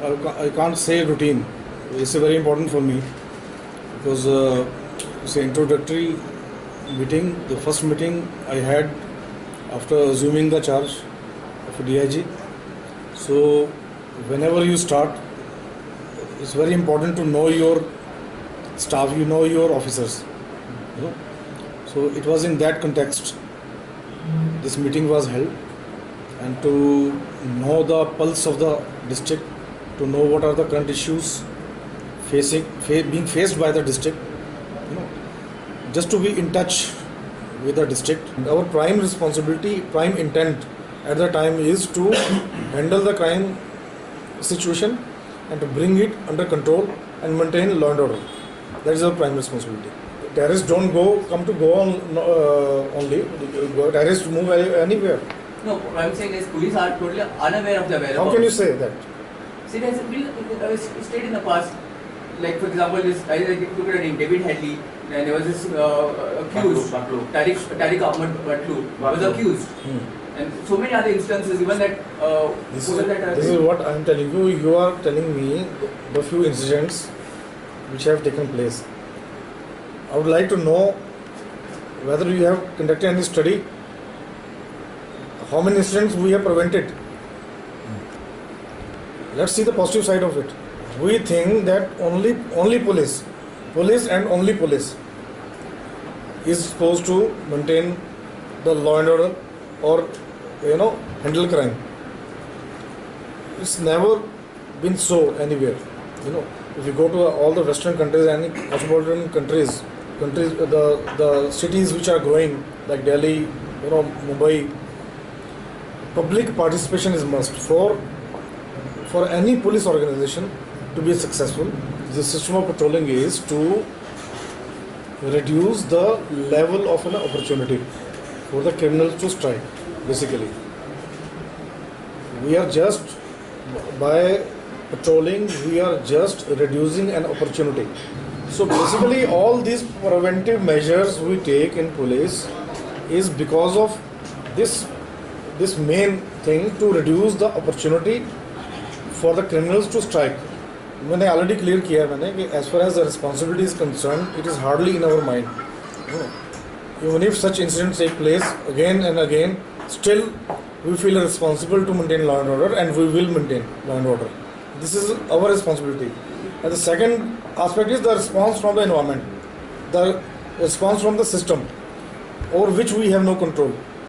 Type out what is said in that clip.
I can't say routine. It's very important for me because it's an introductory meeting. The first meeting I had after assuming the charge of DIG. So whenever you start, it's very important to know your staff, you know your officers. You know? So it was in that context this meeting was held, and to know the pulse of the district, to know what are the current issues being faced by the district, you know, just to be in touch with the district. Our prime responsibility, prime intent at the time is to handle the crime situation and to bring it under control and maintain law and order. That is our prime responsibility. Terrorists don't come to go on only. Terrorists move anywhere. No, what I'm saying is police are totally unaware of the whereabouts. How can you say that? See, there's a state in the past, like for example, I took a name, David Hadley, and there was this accused, Tariq Ahmad Batlu was accused. And so many other instances, even that... This is what I am telling you. You are telling me the few incidents which have taken place. I would like to know whether you have conducted any study, how many incidents we have prevented. Let's see the positive side of it. We think that only police and only police is supposed to maintain the law and order or handle crime. It's never been so anywhere. If you go to all the Western countries and cosmopolitan countries, the cities which are growing like Delhi, Mumbai, public participation is must for any police organization to be successful. The system of patrolling is to reduce the level of an opportunity for the criminals to strike. Basically, we are just by patrolling, we are just reducing an opportunity. So basically, all these preventive measures we take in police is because of this main thing, to reduce the opportunity for the criminals to strike. मैंने already clear किया मैंने, as far as the responsibility is concerned, it is hardly in our mind. Even if such incidents take place again and again, still we feel responsible to maintain law and order, and we will maintain law and order. This is our responsibility. And the second aspect is the response from the environment, the response from the system, over which we have no control.